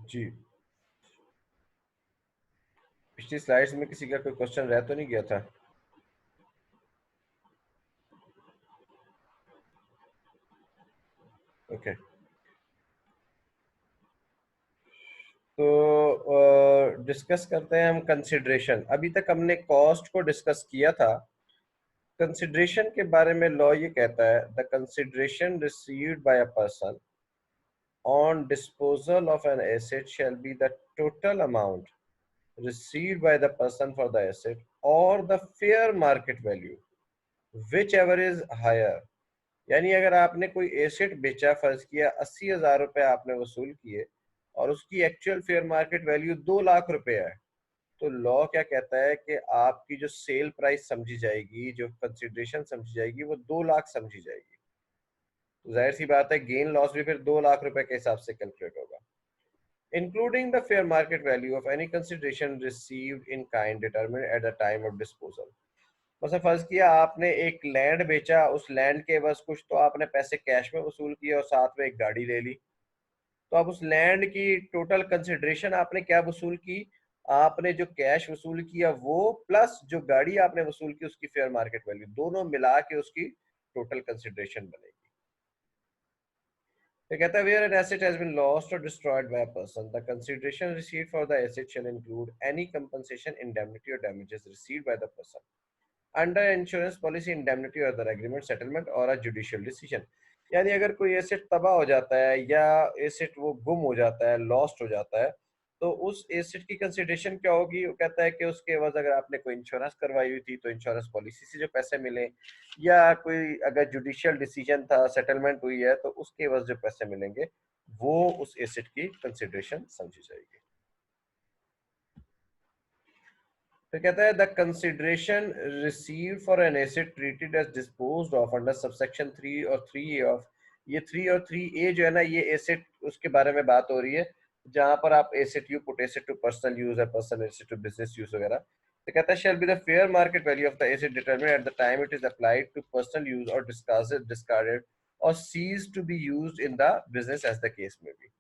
जी, पिछली स्लाइड्स में किसी का कोई क्वेश्चन रह तो नहीं गया था? ओके, तो डिस्कस करते हैं हम कंसिडरेशन। अभी तक हमने कॉस्ट को डिस्कस किया था। कंसिडरेशन के बारे में लॉ ये कहता है, the consideration received by a person on disposal of an asset shall be the total amount received by the person for the asset or the fair market value whichever is higher। यानी अगर आपने कोई asset बेचा, फर्ज किया 80,000 रुपए आपने वसूल किए और उसकी actual fair market value 2 lakh रुपए है, तो लॉ क्या कहता है कि आपकी जो सेल प्राइस समझी जाएगी, जो कंसिडरेशन समझी जाएगी, वो 2 लाख समझी जाएगी। तो जाहिर सी बात है गेन लॉस भी फिर 2 लाख रुपए के हिसाब से कैलकुलेट होगा, including the fair market value of any consideration received in kind determined at the time of disposal। मतलब फर्ज किया आपने एक लैंड बेचा, उस लैंड के बस कुछ तो आपने पैसे कैश में वसूल किए और साथ में एक गाड़ी ले ली। तो अब उस लैंड की टोटल कंसिडरेशन आपने क्या वसूल की? आपने जो कैश वसूल किया वो प्लस जो गाड़ी आपने वसूल की उसकी फेयर मार्केट वैल्यू, दोनों मिला के उसकी टोटल कंसिडरेशन बनेगी। तो कहता है, where an asset has been lost or destroyed by a person, the consideration received for the asset shall include any compensation, indemnity or damages received by the person under insurance policy, indemnity or other agreement, settlement or a judicial decision। यानी अगर कोई asset तबाह हो जाता है या asset वो गुम हो जाता है, लॉस्ट हो जाता है, तो उस एसेट की कंसिडरेशन क्या होगी? वो कहता है कि उसके एवज अगर आपने कोई इंश्योरेंस करवाई हुई थी तो इंश्योरेंस पॉलिसी से जो पैसे मिले, या कोई अगर जुडिशियल डिसीजन था, सेटलमेंट हुई है, तो उसके एवज जो पैसे मिलेंगे वो उस एसेट की कंसिडरेशन समझी जाएगी। तो कहता है, the consideration received for an asset treated as disposed of under subsection 3 और 3A ऑफ, ये 3 और 3A जो है ना, ये एसेट उसके बारे में बात हो रही है जहां पर आप asset you put asset to personal use है, personal asset to business use वगैरह। तो कहता है, shall be the fair market value of the asset determined at the time it is applied to personal use और discarded और ceases to be used in the business as the case may be.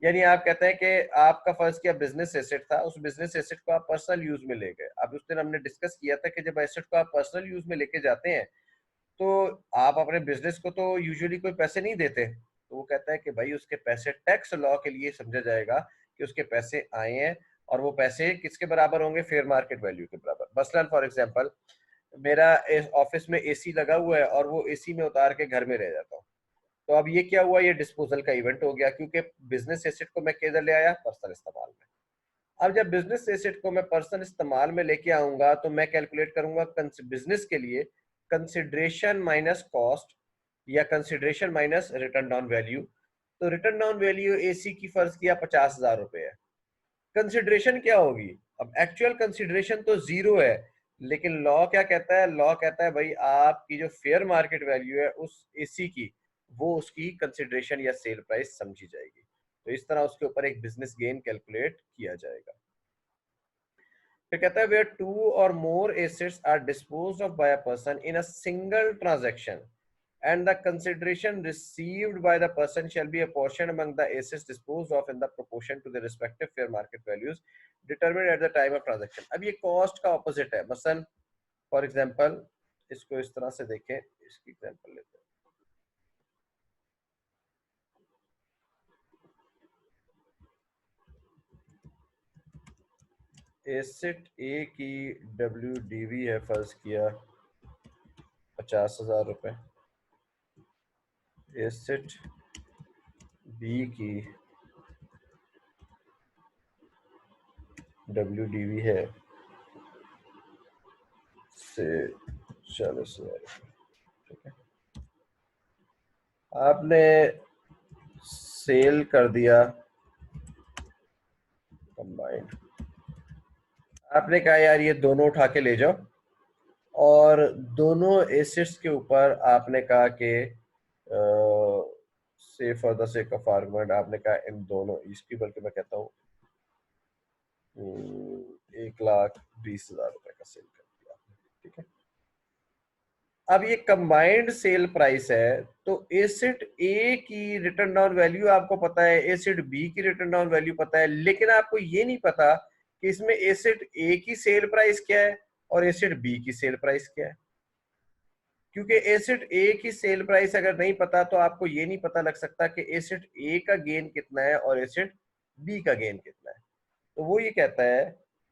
यानी आप कहते हैं कि आपका फर्ज किया बिजनेस एसेट था, उस बिजनेस एसेट को आप पर्सनल यूज में ले गए। अब उस दिन हमने डिस्कस किया था कि जब एसेट को आप पर्सनल यूज में लेके जाते हैं तो आप अपने बिजनेस को तो यूजुअली कोई पैसे नहीं देते। तो वो कहता है कि भाई उसके पैसे टैक्स लॉ के लिए समझा जाएगा कि उसके पैसे आए हैं, और वो पैसे किसके बराबर होंगे? फेयर मार्केट वैल्यू के बराबर। मसलन फॉर एग्जांपल, मेरा ऑफिस में एसी लगा हुआ है और वो एसी में उतार के घर में रह जाता हूँ, तो अब ये क्या हुआ? ये डिस्पोजल का इवेंट हो गया, क्योंकि बिजनेस एसेट को मैं किधर ले आया? पर्सनल इस्तेमाल में। अब जब बिजनेस एसेट को मैं पर्सनल इस्तेमाल में लेके आऊंगा तो मैं कैलकुलेट करूंगा बिजनेस के लिए कंसिडरेशन माइनस कॉस्ट या consideration minus return down value. तो रिटर्न डाउन वैल्यू एसी की फर्ज किया 50,000 रुपए है, कंसिडरेशन क्या होगी? अब एक्चुअल कंसिडरेशन तो जीरो है, लेकिन लॉ क्या कहता है? लॉ कहता है भाई आपकी जो फेयर मार्केट वैल्यू है उस एसी की, वो उसकी कंसिडरेशन या सेल प्राइस समझी जाएगी। तो इस तरह उसके ऊपर एक बिजनेस गेन कैलकुलेट किया जाएगा। फिर कहता है, where two or more assets are disposed of by a person in a single transaction and the consideration received by the person shall be apportioned among the assets disposed of in the proportion to the respective fair market values determined at the time of transaction। अब ये cost का opposite है। मसलन for example, इसको इस तरह से देखें, इसकी एग्जांपल लेते हैं। एसेट ए की WDV है फर्ज किया 50,000 रुपए, एसेट बी की WDV है से 40,000। ठीक है, आपने सेल कर दिया कंबाइंड, आपने कहा यार ये दोनों उठा के ले जाओ, और दोनों एसेट्स के ऊपर आपने कहा कि से for the sake of argument आपने कहा इन दोनों इसकी, बल्कि मैं कहता हूँ 1,20,000 रुपए का सेल कर दिया आपने। ठीक है, अब ये कंबाइंड सेल प्राइस है, तो एसिड ए की रिटर्न डाउन वैल्यू आपको पता है, एसिड बी की रिटर्न डाउन वैल्यू पता है, लेकिन आपको ये नहीं पता कि इसमें एसिड ए की सेल प्राइस क्या है और एसिड बी की सेल प्राइस क्या है। क्योंकि एसिड ए की सेल प्राइस अगर नहीं पता तो आपको ये नहीं पता लग सकता कि एसिड ए का गेन कितना है और एसिड बी का गेन कितना है। तो वो ये कहता है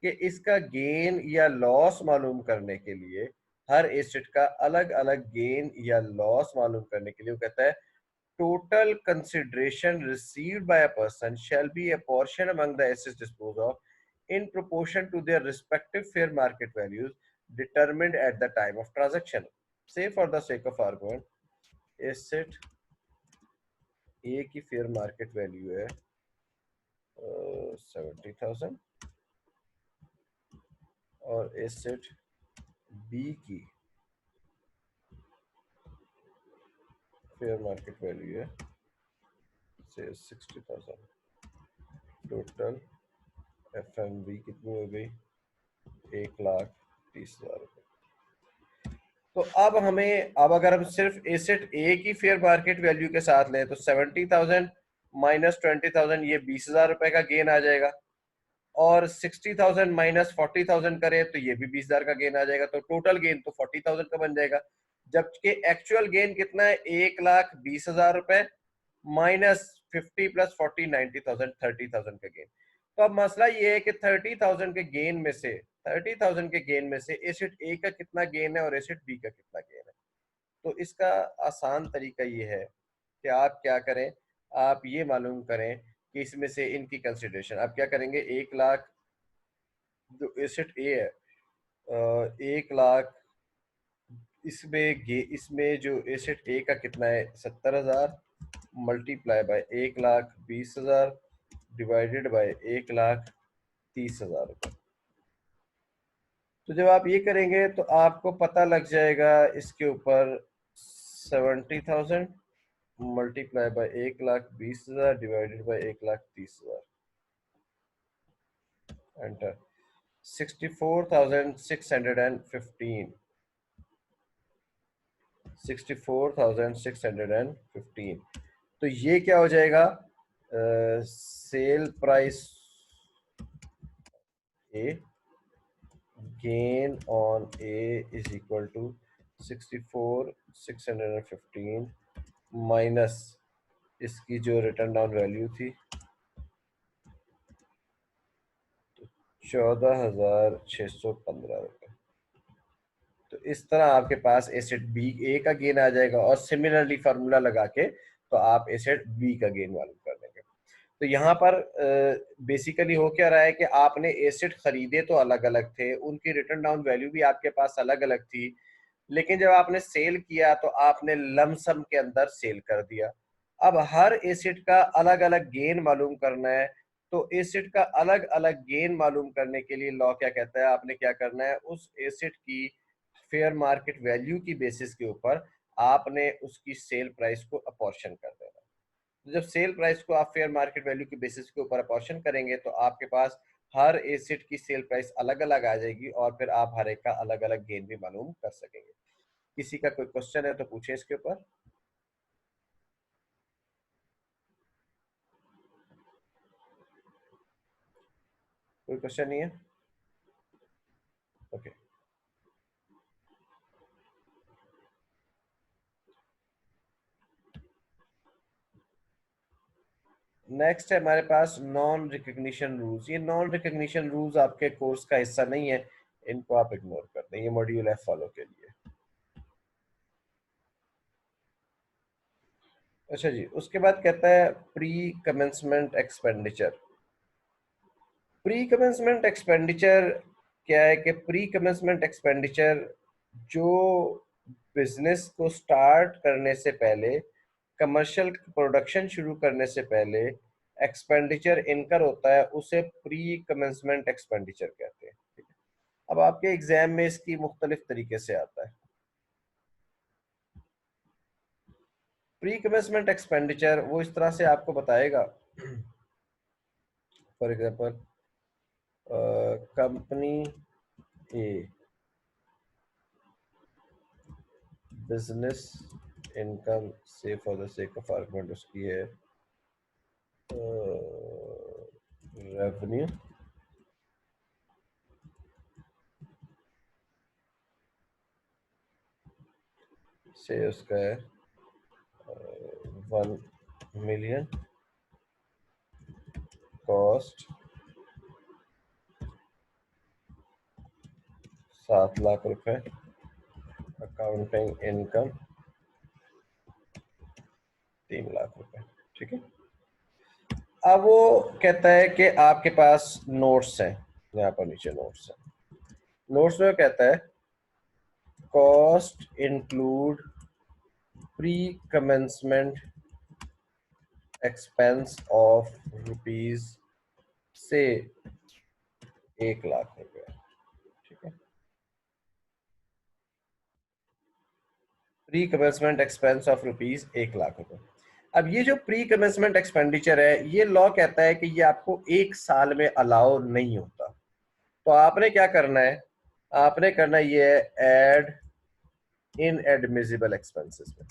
कि इसका गेन या लॉस मालूम करने के लिए, हर एसिड का अलग अलग गेन या लॉस मालूम करने के लिए वो कहता है total consideration received by a person shall be a portion among the assets dispose of in proportion to their respective fair market values determined at the time of transaction. Say for the sake of argument, asset A की fair market value है 70,000 और asset B की fair market value है से 60,000। Total F M B कितनी हो गई, 1,30,000 रुपये। तो अब अगर हम सिर्फ एसेट ए की फेयर मार्केट वैल्यू के साथ लें तो 70,000 माइनस 20,000 ये 20,000 रुपए का गेन आ जाएगा, और 60,000 माइनस 40,000 करें तो ये भी 20,000 का गेन आ जाएगा, तो टोटल गेन तो 40,000 का बन जाएगा। जबकि एक्चुअल गेन कितना है, 1,20,000 रुपए माइनस 50 प्लस 40 90,000, 30,000 का गेन। तो अब मसला ये है कि 30,000 के गेन में से 30,000 के गेन में से एसिड ए का कितना गेन है और एसिड बी का कितना गेन है। तो इसका आसान तरीका ये है कि आप क्या करें, आप ये मालूम करें कि इसमें से इनकी कंसिडरेशन आप क्या करेंगे। 1,00,000 जो एसेट ए है, 1,00,000 इसमें जो एसेट ए का कितना है 70,000 मल्टीप्लाई बाय 1,20,000 डिवाइडेड बाय 1,30,000 रुपये। तो जब आप ये करेंगे तो आपको पता लग जाएगा इसके ऊपर 70,000 multiply by 1,20,000 divided by 1,30,000, enter. 64,615 64,615। तो ये क्या हो जाएगा, sale price a gain on a is equal to 64,615 minus इसकी जो रिटर्न डाउन वैल्यू थी 14,615 रुपये। तो इस तरह आपके पास एसेट बी ए का गेन आ जाएगा, और सिमिलरली फार्मूला लगा के तो आप एसेट बी का गेन मालूम कर देंगे। तो यहाँ पर बेसिकली हो क्या रहा है कि आपने एसेट खरीदे तो अलग अलग थे, उनकी रिटर्न डाउन वैल्यू भी आपके पास अलग अलग थी, लेकिन जब आपने सेल किया तो आपने लमसम के अंदर सेल कर दिया। अब हर एसेट का अलग अलग गेन मालूम करना है, तो एसेट का अलग अलग गेन मालूम करने के लिए लॉ क्या कहता है, आपने क्या करना है, उस एसेट की फेयर मार्केट वैल्यू की बेसिस के ऊपर आपने उसकी सेल प्राइस को अपॉर्शन कर देना। तो जब सेल प्राइस को आप फेयर मार्केट वैल्यू के बेसिस के ऊपर अपॉर्शन करेंगे तो आपके पास हर एसेट की सेल प्राइस अलग अलग आ जाएगी, और फिर आप हर एक का अलग अलग गेन भी मालूम कर सकेंगे। किसी का कोई क्वेश्चन है तो पूछे इसके ऊपर। कोई क्वेश्चन नहीं है, ओके। नेक्स्ट है हमारे पास नॉन रिकग्निशन रूल्स। ये नॉन रिकग्निशन रूल्स आपके कोर्स का हिस्सा नहीं है, इनको आप इग्नोर कर दें, ये मॉड्यूल एफ फॉलो के लिए। अच्छा जी, उसके बाद कहता है pre commencement expenditure. Pre commencement expenditure क्या है कि प्री कमेंसमेंट एक्सपेंडिचर जो बिजनेस को स्टार्ट करने से पहले, कमर्शियल प्रोडक्शन शुरू करने से पहले एक्सपेंडिचर इनकर होता है, उसे प्री कमेंसमेंट एक्सपेंडिचर कहते हैं। ठीक है? अब आपके एग्जाम में इसकी मुख्तलिफ तरीके से आता है। प्री कमेंसमेंट एक्सपेंडिचर वो इस तरह से आपको बताएगा, for example company A business income से for the sake of argument उसकी है रेवेन्यू से उसका है 1 मिलियन, कॉस्ट 7 लाख रुपए, अकाउंटिंग इनकम 3 लाख रुपए। ठीक है। अब वो कहता है कि आपके पास नोट्स हैं, यहाँ पर नीचे नोट्स हैं। नोट्स में कहता है cost include pre commencement expense of rupees से 1 लाख रुपए। ठीक है। Pre commencement expense of rupees 1 lakh रुपए। अब ये जो प्री कमेंसमेंट एक्सपेंडिचर है, ये लॉ कहता है कि ये आपको 1 साल में अलाउ नहीं होता। तो आपने क्या करना है, आपने करना ये है एड इन एडमिजिबल एक्सपेंसेस में।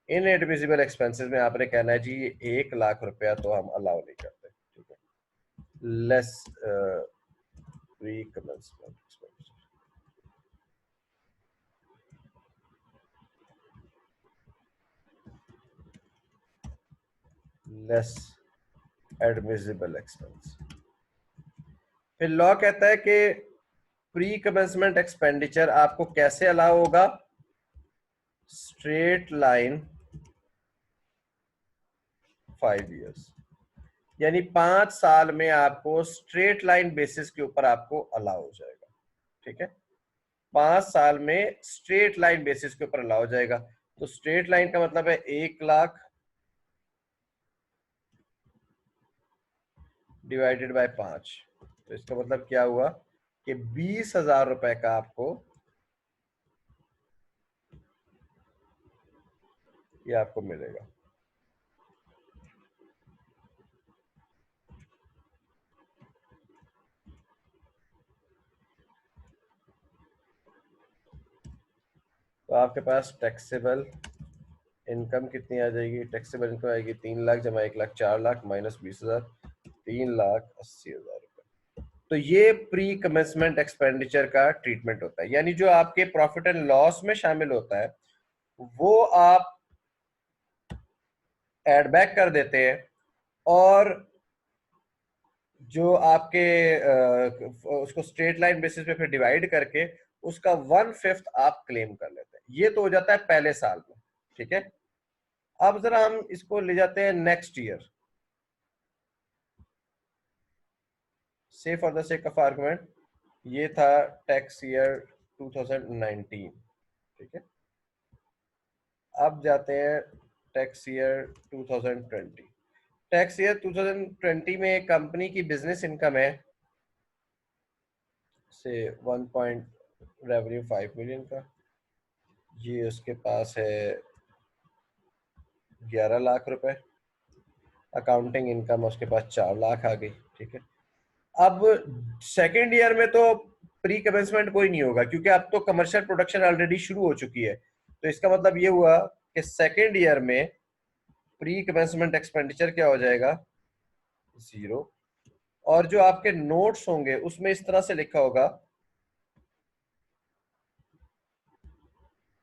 इन एडमिजिबल एक्सपेंसेस में आपने कहना है जी 1 लाख रुपया तो हम अलाउ नहीं करते। ठीक है। Less pre commencement expenditure, less admissible expense. फिर लॉ कहता है कि प्री कमेंसमेंट एक्सपेंडिचर आपको कैसे अलाउ होगा, स्ट्रेट लाइन 5 इयर्स, यानी 5 साल में आपको स्ट्रेट लाइन बेसिस के ऊपर आपको अलाउ हो जाएगा। ठीक है। 5 साल में स्ट्रेट लाइन बेसिस के ऊपर अलाउ हो जाएगा। तो स्ट्रेट लाइन का मतलब है 1 लाख डिवाइडेड बाय 5। तो इसका मतलब क्या हुआ कि 20,000 रुपए का आपको ये आपको मिलेगा। तो आपके पास टैक्सेबल इनकम कितनी आ जाएगी, टैक्सेबल इनकम आएगी 3 लाख जमा 1 लाख 4 लाख माइनस 20,000 3,80,000 रुपए। तो ये प्री कमेंसमेंट एक्सपेंडिचर का ट्रीटमेंट होता है, यानी जो आपके प्रॉफिट एंड लॉस में शामिल होता है वो आप एड बैक कर देते हैं, और जो आपके उसको स्ट्रेट लाइन बेसिस पे फिर डिवाइड करके उसका 1/5 आप क्लेम कर लेते हैं। ये तो हो जाता है पहले साल में। ठीक है। अब जरा हम इसको ले जाते हैं नेक्स्ट ईयर, से for the sake of argument ये था टैक्स ईयर 2019। ठीक है। अब जाते हैं टैक्स ईयर 2020। टैक्स ईयर 2020 में कंपनी की बिजनेस इनकम है से 1 पॉइंट रेवेन्यू 5 मिलियन का, ये उसके पास है 11 लाख रुपए, अकाउंटिंग इनकम उसके पास 4 लाख आ गई। ठीक है। अब सेकेंड ईयर में तो प्री कमेंसमेंट कोई नहीं होगा, क्योंकि अब तो कमर्शियल प्रोडक्शन ऑलरेडी शुरू हो चुकी है। तो इसका मतलब ये हुआ कि सेकेंड ईयर में प्री कमेंसमेंट एक्सपेंडिचर क्या हो जाएगा, 0। और जो आपके नोट्स होंगे उसमें इस तरह से लिखा होगा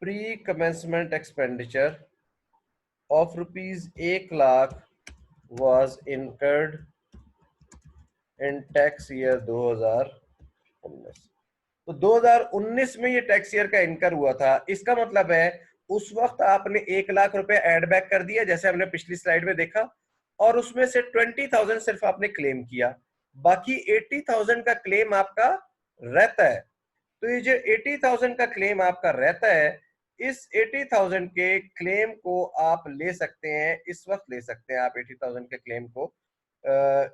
pre commencement expenditure of rupees 1 lakh was incurred in tax year 2019। तो 2019 में ये टैक्स ईयर का इनकर हुआ था। इसका मतलब है उस वक्त आपने 1 लाख रुपए एड बैक कर दिया, जैसे हमने पिछली स्लाइड में देखा, और उसमें से 20,000 सिर्फ आपने क्लेम किया, बाकी 80,000 का क्लेम आपका रहता है। तो ये जो 80,000 का क्लेम आपका रहता है, इस 80,000 के क्लेम को आप ले सकते हैं, इस वक्त ले सकते हैं आप 80,000 के क्लेम को।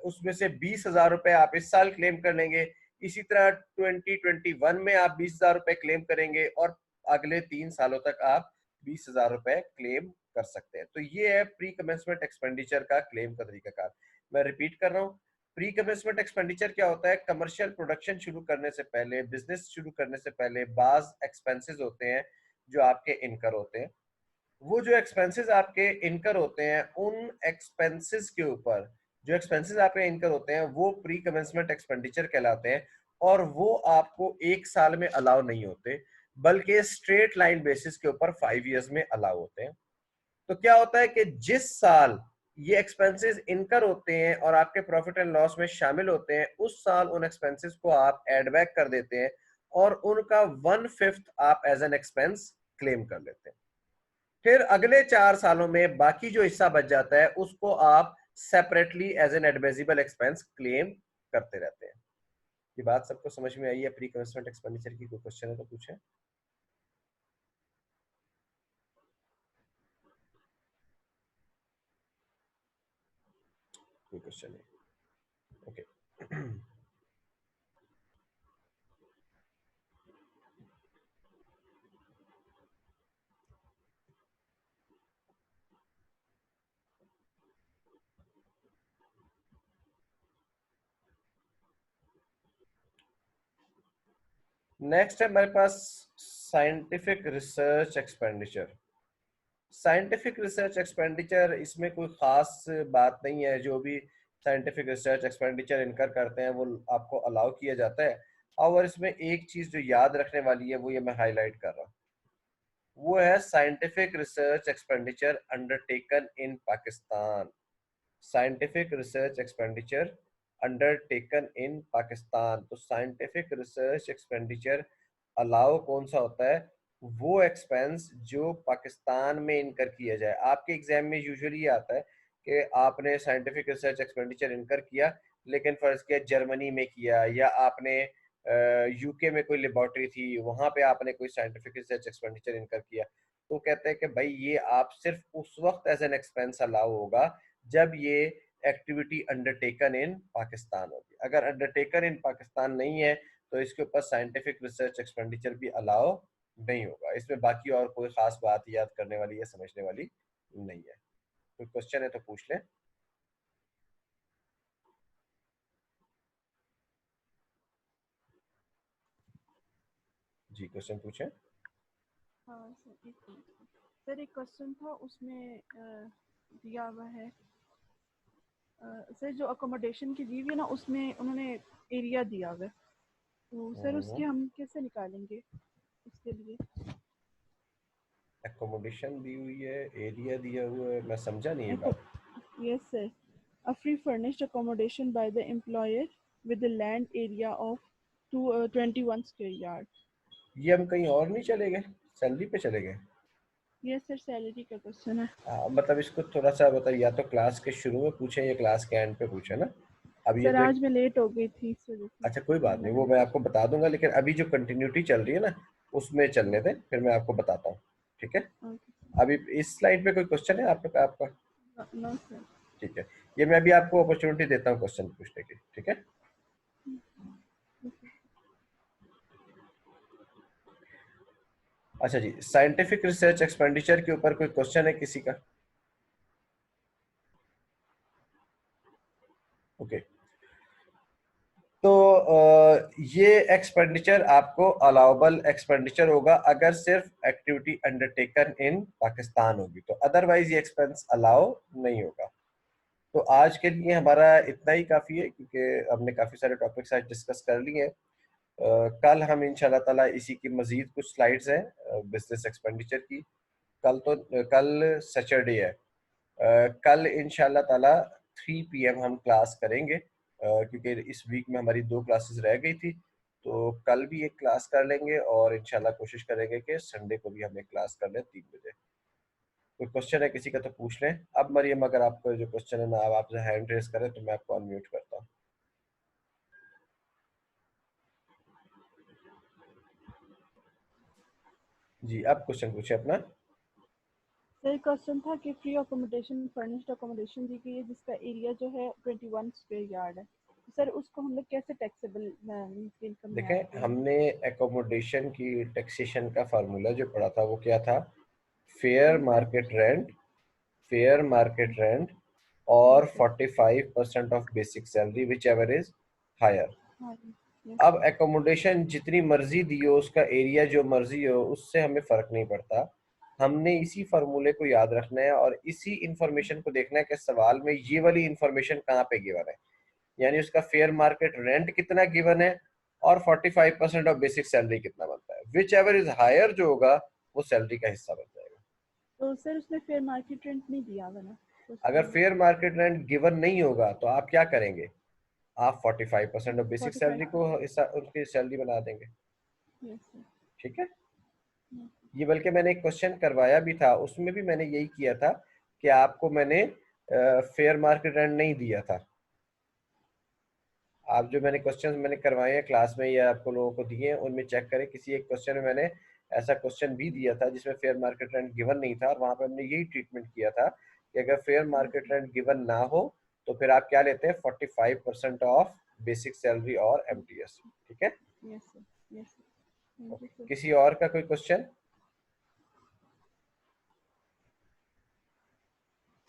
उसमें से 20,000 रुपए आप इस साल क्लेम कर लेंगे, इसी तरह 2021 में आप 20,000 रुपए क्लेम करेंगे, और अगले 3 सालों तक आप 20,000 रुपए क्लेम कर सकते हैं। तो ये है प्री कमेंसमेंट एक्सपेंडिचर का क्लेम का तरीकाकार। मैं रिपीट कर रहा हूँ, प्री कमेंसमेंट एक्सपेंडिचर क्या होता है, कमर्शियल प्रोडक्शन शुरू करने से पहले, बिजनेस शुरू करने से पहले बाज एक्सपेंसेस होते हैं जो आपके इनकर होते हैं, वो जो एक्सपेंसेस आपके इनकर होते हैं उन एक्सपेंसेस के ऊपर, जो एक्सपेंसेस आपके इनकर होते हैं वो प्री कमेंसमेंट एक्सपेंडिचर कहलाते हैं, और वो आपको एक साल में अलाउ नहीं होते, बल्कि स्ट्रेट लाइन बेसिस के ऊपर 5 इयर्स में अलाउ होते हैं। तो क्या होता है कि जिस साल ये एक्सपेंसेस इनकर होते हैं और आपके प्रॉफिट एंड लॉस में शामिल होते हैं, उस साल उन एक्सपेंसेस को आप एड बैक कर देते हैं और उनका 1/5 आप एज एन एक्सपेंस क्लेम कर लेते हैं। फिर अगले 4 सालों में बाकी जो हिस्सा बच जाता है उसको आप separately as an admissible expense claim करते रहते हैं। ये बात सबको समझ में आई है? प्री कमेंसमेंट एक्सपेंडिचर की कोई क्वेश्चन है तो पूछें। कोई क्वेश्चन नहीं? ओके। नेक्स्ट है हमारे पास scientific research expenditure. Scientific research expenditure, इसमें कोई खास बात नहीं है, जो भी साइंटिफिक रिसर्च एक्सपेंडिचर इनकर करते हैं वो आपको अलाउ किया जाता है। और इसमें एक चीज जो याद रखने वाली है वो ये मैं हाईलाइट कर रहा हूँ, वो है साइंटिफिक रिसर्च एक्सपेंडिचर अंडरटेकन इन Pakistan. Scientific research expenditure undertaken इन पाकिस्तान। तो साइंटिफिक रिसर्च एक्सपेंडिचर अलाउ कौन सा होता है? वो एक्सपेंस जो पाकिस्तान में इनकर किया जाए। आपके एग्जाम में यूजुअली आता है कि आपने साइंटिफिक रिसर्च एक्सपेंडिचर इनकर किया, लेकिन फर्ज किया जर्मनी में किया, या आपने यूके में कोई लेबोरेटरी थी वहां पे आपने कोई साइंटिफिक रिसर्च एक्सपेंडिचर इनकर किया, तो कहते हैं कि भाई ये आप सिर्फ उस वक्त एज एन एक्सपेंस अलाउ होगा जब ये एक्टिविटी अंडरटेकन इन पाकिस्तान होगी। अगर अंडरटेकन इन पाकिस्तान नहीं है तो इसके ऊपर साइंटिफिक रिसर्च एक्सपेंडिचर भी अलाउ नहीं होगा। इसमें बाकी और कोई खास बात याद करने वाली या समझने वाली नहीं है। कोई क्वेश्चन है तो पूछ लें। जी क्वेश्चन पूछें। हाँ सर, एक मिनट सर, एक क्वेश्चन था उसमें दिया हुआ है सर, जो अकोमोडेशन की दी हुई है ना उसमें उन्होंने एरिया दिया हुआ है, तो सर उसके हम कैसे निकालेंगे उसके लिए? एकोमोडेशन दी हुई है, एरिया दिया हुआ है, मैं समझा नहीं ये बात। Yes sir, a free furnished accommodation by the employer with the land area of 21 square yard. ये हम कहीं और नहीं चले गए, सैलरी पे चले गए? यस सर, सैलरी का क्वेश्चन है। मतलब इसको थोड़ा सा मतलब या तो क्लास के शुरू में पूछे या क्लास के एंड पे पूछे ना। अब ये सर तो आज मैं लेट हो गई थी इस वजह से, अच्छा कोई तो बात नहीं, मैंने वो मैं आपको बता दूंगा, लेकिन अभी जो कंटिन्यूटी चल रही है ना उसमें चलने दें, फिर मैं आपको बताता हूँ। ठीक है। अभी इस स्लाइड पे कोई क्वेश्चन है आपका आपका? No sir. ठीक है। ये मैं अभी आपको अपॉर्चुनिटी देता हूँ क्वेश्चन पूछने की। ठीक है। अच्छा जी, साइंटिफिक रिसर्च एक्सपेंडिचर के ऊपर कोई क्वेश्चन है किसी का? ओके। तो ये एक्सपेंडिचर आपको अलाउबल एक्सपेंडिचर होगा अगर सिर्फ एक्टिविटी अंडरटेकन इन पाकिस्तान होगी, तो अदरवाइज ये एक्सपेंस अलाउ नहीं होगा। तो आज के लिए हमारा इतना ही काफ़ी है, क्योंकि हमने काफ़ी सारे टॉपिक्स आज डिस्कस कर लिए हैं। कल हम इंशाल्लाह ताला इसी की मज़ीद कुछ स्लाइड्स हैं बिजनेस एक्सपेंडिचर की। कल सैटरडे है। कल इंशाल्लाह ताला 3 PM हम क्लास करेंगे, क्योंकि इस वीक में हमारी 2 क्लासेस रह गई थी, तो कल भी एक क्लास कर लेंगे और इंशाल्लाह कोशिश करेंगे कि संडे को भी हम एक क्लास कर लें 3 बजे। कोई क्वेश्चन है किसी का तो पूछ लें। अब मरियम, अगर आपको जो क्वेश्चन है ना, अब आप हैंड रेस करें तो मैं आपको अनम्यूट करता हूँ। जी अब क्वेश्चन पूछे अपना। सर क्वेश्चन था कि फ्री अकोमोडेशन फर्निश्ड अकोमोडेशन दी गई है जिसका एरिया जो है 21 स्क्वायर यार्ड है, तो सर उसको हम लोग कैसे टैक्सेबल इनकम में ऐड देखें, करेंगे? हमने एकोमोडेशन की टैक्सेशन का फार्मूला जो पढ़ा था वो क्या था? Fair market 25%। Rent, fair market rent और yes sir. 45% of basic salary whichever is higher. हाँ यस अब एकोमोडेशन जितनी मर्जी दियो, उसका एरिया जो मर्जी हो, उससे हमें फर्क नहीं पड़ता। हमने इसी फार्मूले को याद रखना है और इसी इंफॉर्मेशन को देखना है कि सवाल में ये वाली इंफॉर्मेशन कहाँ पे गिवन है, यानी उसका फेयर मार्केट रेंट कितना गिवन है और 45% ऑफ बेसिक सैलरी कितना बनता है। विच एवर इज हायर जो होगा वो सैलरी का हिस्सा बन जाएगा। तो सर उसने फेयर मार्केट रेंट नहीं दिया हुआ ना, तो उसके अगर लिए फेयर मार्केट रेंट गिवन नहीं होगा तो आप क्या करेंगे, आप 45% ऑफ बेसिक सैलरी को 45%। हिस्सा उनकी सैलरी बना देंगे। Yes sir. ठीक है। यस ये बल्कि मैंने एक क्वेश्चन करवाया भी था, उसमें भी मैंने यही किया था कि आपको मैंने फेयर मार्केट रेंट नहीं दिया था। आप जो मैंने क्वेश्चन मैंने करवाए हैं क्लास में या आपको लोगों को दिए हैं, उनमें चेक करें, किसी एक क्वेश्चन में मैंने ऐसा क्वेश्चन भी दिया था जिसमें फेयर मार्केट रेंट गिवन नहीं था, और वहां पे हमने यही ट्रीटमेंट किया था कि अगर fair market sir. Rent given ना हो तो फिर आप क्या लेते हैं, 45% ऑफ बेसिक सैलरी और एमटीएस। ठीक है। Yes sir. Yes sir. Thank you okay, sir. किसी और का कोई क्वेश्चन?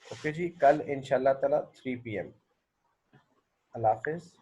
ओके जी, कल इंशाल्लाह ताला 3 PM। अल्लाह हाफिज।